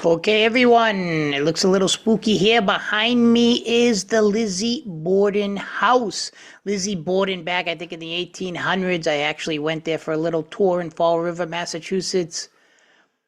Okay, everyone, it looks a little spooky here. Behind me is the Lizzie Borden house. Lizzie Borden, back I think in the 1800s, I actually went there for a little tour in Fall River, Massachusetts,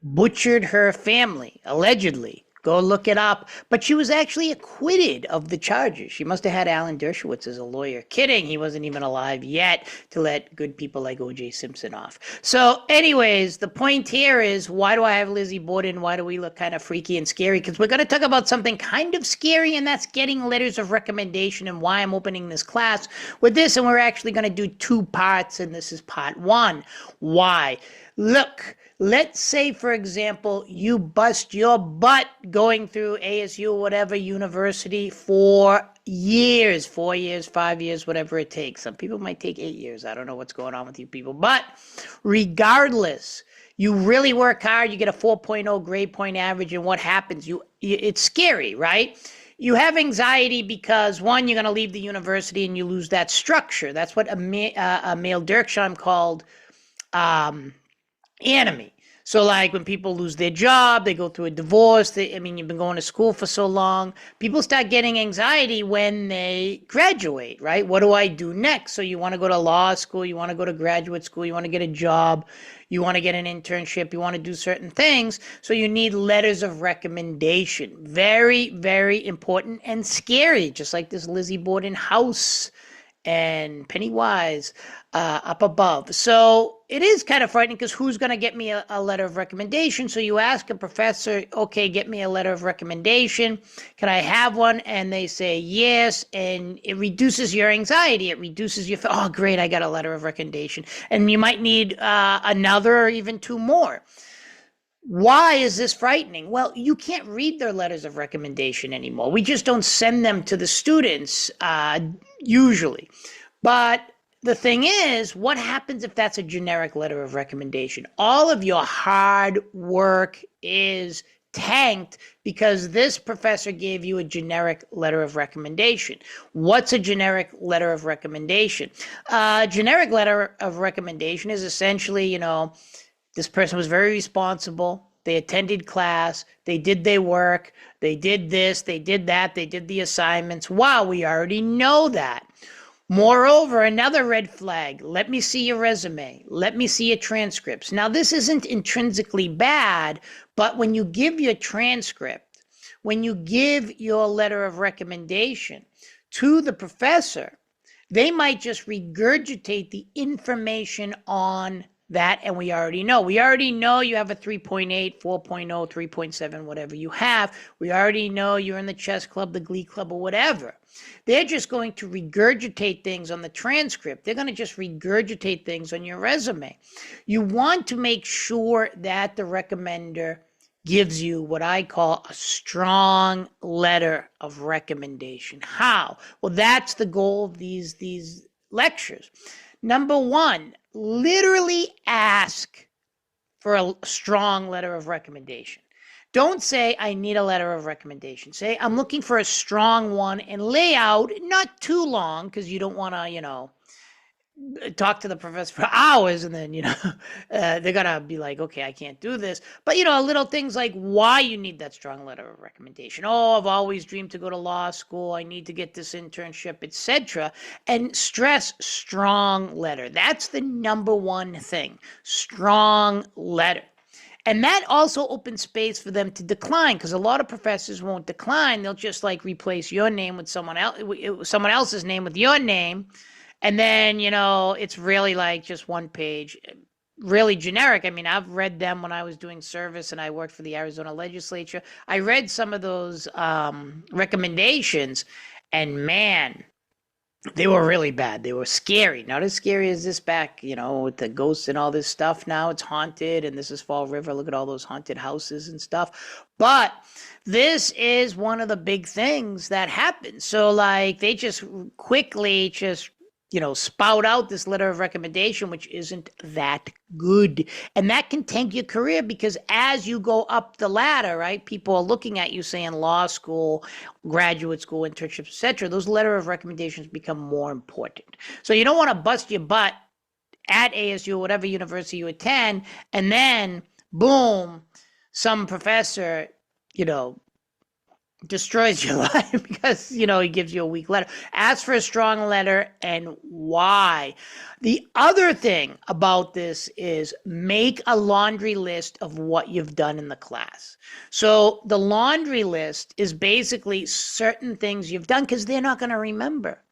butchered her family, allegedly. Go look it up. But she was actually acquitted of the charges. She must have had Alan Dershowitz as a lawyer. Kidding, he wasn't even alive yet to let good people like O.J. Simpson off. So, anyways, the point here is, why do I have Lizzie Borden? Why do we look kind of freaky and scary? Because we're going to talk about something kind of scary, and that's getting letters of recommendation, and why I'm opening this class with this. And we're actually going to do two parts, and this is part one. Why? Look, let's say, for example, you bust your butt going through ASU or whatever university for years, 4 years, 5 years, whatever it takes. Some people might take 8 years. I don't know what's going on with you people. But regardless, you really work hard, you get a 4.0 grade point average, and what happens? It's scary, right? You have anxiety because, one, you're going to leave the university and you lose that structure. That's what Emil Durkheim called enemy. So, like, when people lose their job, they go through a divorce. You've been going to school for so long. People start getting anxiety when they graduate, right? What do I do next? So you want to go to law school, you want to go to graduate school, you want to get a job, you want to get an internship, you want to do certain things. So you need letters of recommendation. Very, very important and scary, just like this Lizzie Borden house and Pennywise up above. So it is kind of frightening, because who's going to get me a letter of recommendation? So you ask a professor, okay, get me a letter of recommendation. Can I have one? And they say yes. And it reduces your anxiety. It reduces your, oh, great, I got a letter of recommendation. And you might need another or even two more. Why is this frightening? Well, you can't read their letters of recommendation anymore. We just don't send them to the students usually. But the thing is, what happens if that's a generic letter of recommendation? All of your hard work is tanked because this professor gave you a generic letter of recommendation. What's a generic letter of recommendation? Generic letter of recommendation is essentially, this person was very responsible. They attended class. They did their work. They did this. They did that. They did the assignments. Wow, we already know that. Moreover, another red flag. Let me see your resume. Let me see your transcripts. Now, this isn't intrinsically bad, but when you give your transcript, when you give your letter of recommendation to the professor, they might just regurgitate the information on that, and we already know you have a 3.8, 4.0, 3.7, whatever you have. We already know you're in the chess club, the glee club, or whatever. They're just going to regurgitate things on the transcript. They're going to just regurgitate things on your resume. You want to make sure that the recommender gives you what I call a strong letter of recommendation. How? Well, that's the goal of these lectures. Number one, literally ask for a strong letter of recommendation. Don't say, I need a letter of recommendation. Say, I'm looking for a strong one, and lay out, not too long, because you don't want to, talk to the professor for hours, and then, they're going to be like, okay, I can't do this. But, little things like why you need that strong letter of recommendation. Oh, I've always dreamed to go to law school. I need to get this internship, etc. And stress strong letter. That's the number one thing. Strong letter. And that also opens space for them to decline, because a lot of professors won't decline. They'll just replace your name with someone else's name with your name. And then, it's really just one page, really generic. I've read them when I was doing service and I worked for the Arizona legislature. I read some of those recommendations, and man, they were really bad. They were scary. Not as scary as this back, with the ghosts and all this stuff. Now it's haunted, and this is Fall River. Look at all those haunted houses and stuff. But this is one of the big things that happens. So, they just quickly spout out this letter of recommendation, which isn't that good. And that can tank your career, because as you go up the ladder, right, people are looking at you saying law school, graduate school, internships, etc. Those letter of recommendations become more important. So you don't want to bust your butt at ASU, whatever university you attend, and then boom, some professor you know, destroys your life because, he gives you a weak letter. Ask for a strong letter and why. The other thing about this is make a laundry list of what you've done in the class. So the laundry list is basically certain things you've done because they're not going to remember.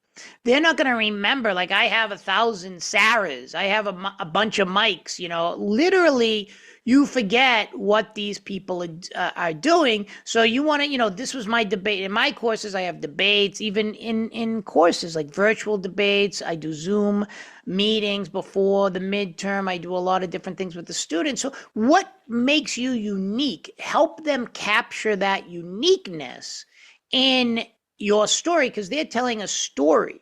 They're not going to remember. Like, I have 1,000 Sarahs. I have a bunch of Mikes. Literally, you forget what these people are doing. So you want to, this was my debate. In my courses, I have debates, even in courses like virtual debates. I do Zoom meetings before the midterm. I do a lot of different things with the students. So what makes you unique? Help them capture that uniqueness in your story, because they're telling a story,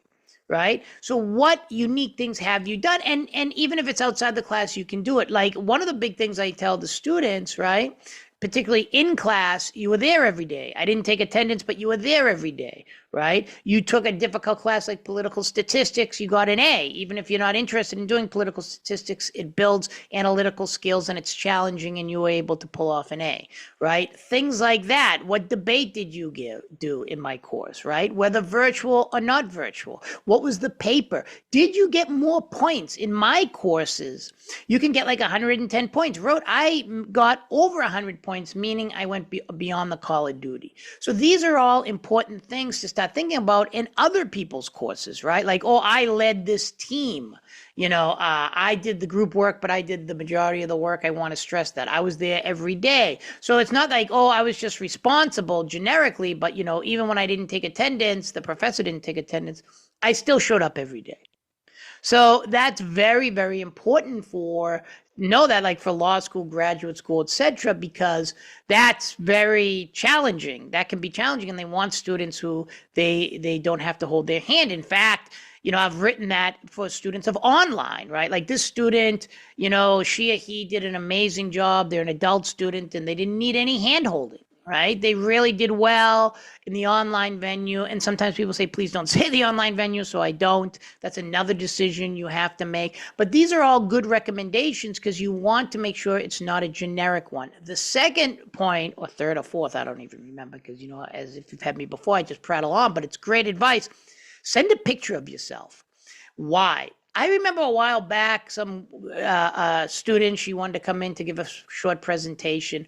right? So what unique things have you done? And even if it's outside the class, you can do it. Like, one of the big things I tell the students, right, particularly in class, you were there every day. I didn't take attendance, but you were there every day, right? You took a difficult class like political statistics, you got an A. Even if you're not interested in doing political statistics, it builds analytical skills and it's challenging, and you were able to pull off an A, right? Things like that. What debate did you do in my course, right? Whether virtual or not virtual. What was the paper? Did you get more points? In my courses, you can get like 110 points. I got over 100 points, meaning I went beyond the call of duty. So these are all important things to start thinking about in other people's courses, right? Like, oh, I led this team. I did the group work, but I did the majority of the work. I want to stress that. I was there every day. So it's not like, oh, I was just responsible generically, but, even when I didn't take attendance, the professor didn't take attendance, I still showed up every day. So that's very, very important know that, like, for law school, graduate school, etc., because that's very challenging. That can be challenging, and they want students who they don't have to hold their hand. In fact, I've written that for students of online, right? Like, this student, she or he did an amazing job. They're an adult student, and they didn't need any hand holding. Right? They really did well in the online venue. And sometimes people say, please don't say the online venue. So I don't. That's another decision you have to make. But these are all good recommendations because you want to make sure it's not a generic one. The second point, or third or fourth, I don't even remember, because, as if you've had me before, I just prattle on, but it's great advice. Send a picture of yourself. Why? I remember a while back, some student, she wanted to come in to give a short presentation.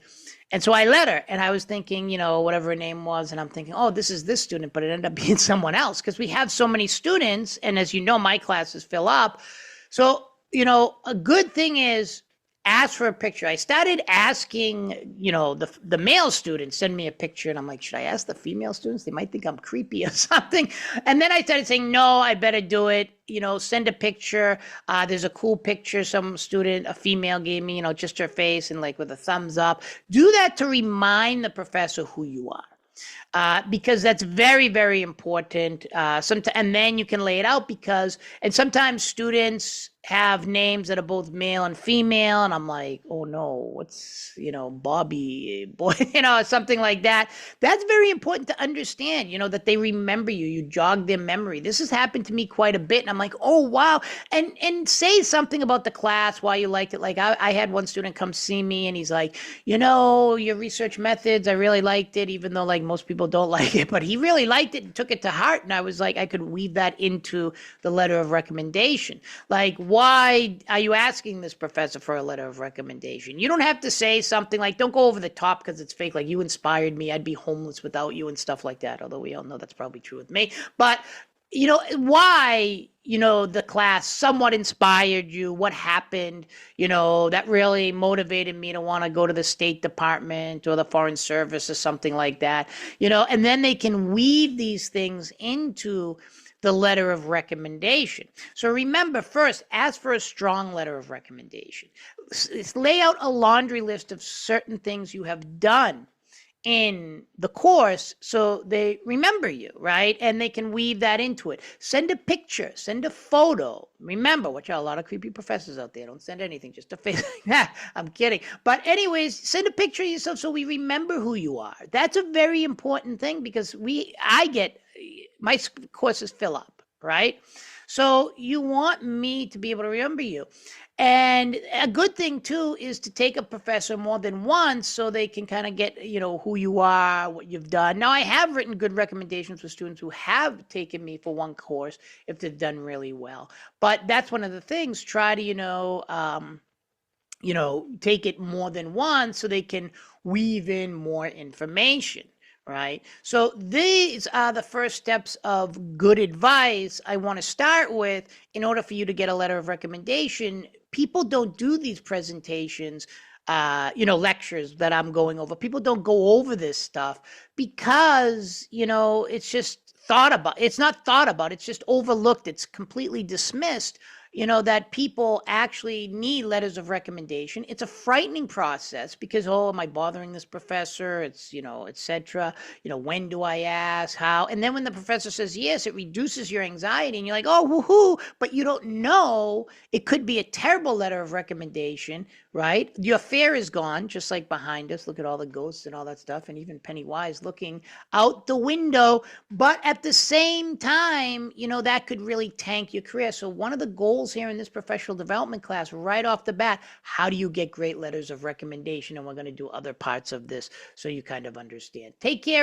And so I let her, and I was thinking, whatever her name was, and I'm thinking, oh, this is this student, but it ended up being someone else because we have so many students, and as you know, my classes fill up. So, a good thing is ask for a picture. I started asking, the male students send me a picture, and I'm like, should I ask the female students? They might think I'm creepy or something. And then I started saying, no, I better do it. Send a picture. There's a cool picture some student, a female, gave me, just her face and like with a thumbs up. Do that to remind the professor who you are. Because that's very, very important. And then you can lay it out and sometimes students have names that are both male and female. And I'm like, oh no, what's, Bobby, boy, something like that. That's very important to understand, that they remember you, you jog their memory. This has happened to me quite a bit. And I'm like, oh, wow. And say something about the class, why you liked it. Like I had one student come see me and he's like, your research methods, I really liked it, even though like most people don't like it, but he really liked it and took it to heart. And I was like, I could weave that into the letter of recommendation. Like, why are you asking this professor for a letter of recommendation? You don't have to say something like, don't go over the top because it's fake. Like, you inspired me. I'd be homeless without you and stuff like that. Although we all know that's probably true with me. But, why, the class somewhat inspired you, what happened, that really motivated me to want to go to the State Department or the Foreign Service or something like that, and then they can weave these things into the letter of recommendation. So remember, first, ask for a strong letter of recommendation. Lay out a laundry list of certain things you have done in the course so they remember you, right? And they can weave that into it. Send a picture, send a photo. Remember, watch out, a lot of creepy professors out there. Don't send anything, just a face. I'm kidding. But anyways, send a picture of yourself so we remember who you are. That's a very important thing because my courses fill up, right? So you want me to be able to remember you. And a good thing too is to take a professor more than once so they can kind of get, who you are, what you've done. Now, I have written good recommendations for students who have taken me for one course if they've done really well. But that's one of the things. Try to, take it more than once so they can weave in more information, right? So these are the first steps of good advice I want to start with in order for you to get a letter of recommendation. People don't do these presentations, lectures that I'm going over. People don't go over this stuff because, it's just thought about. It's not thought about, it's just overlooked. It's completely dismissed, that people actually need letters of recommendation. It's a frightening process because, oh, am I bothering this professor? It's, et cetera. When do I ask? How? And then when the professor says yes, it reduces your anxiety and you're like, oh, woohoo. But you don't know. It could be a terrible letter of recommendation, right? Your fear is gone, just like behind us. Look at all the ghosts and all that stuff. And even Pennywise looking out the window. But at the same time, that could really tank your career. So one of the goals here in this professional development class, right off the bat, how do you get great letters of recommendation? And we're going to do other parts of this so you kind of understand. Take care.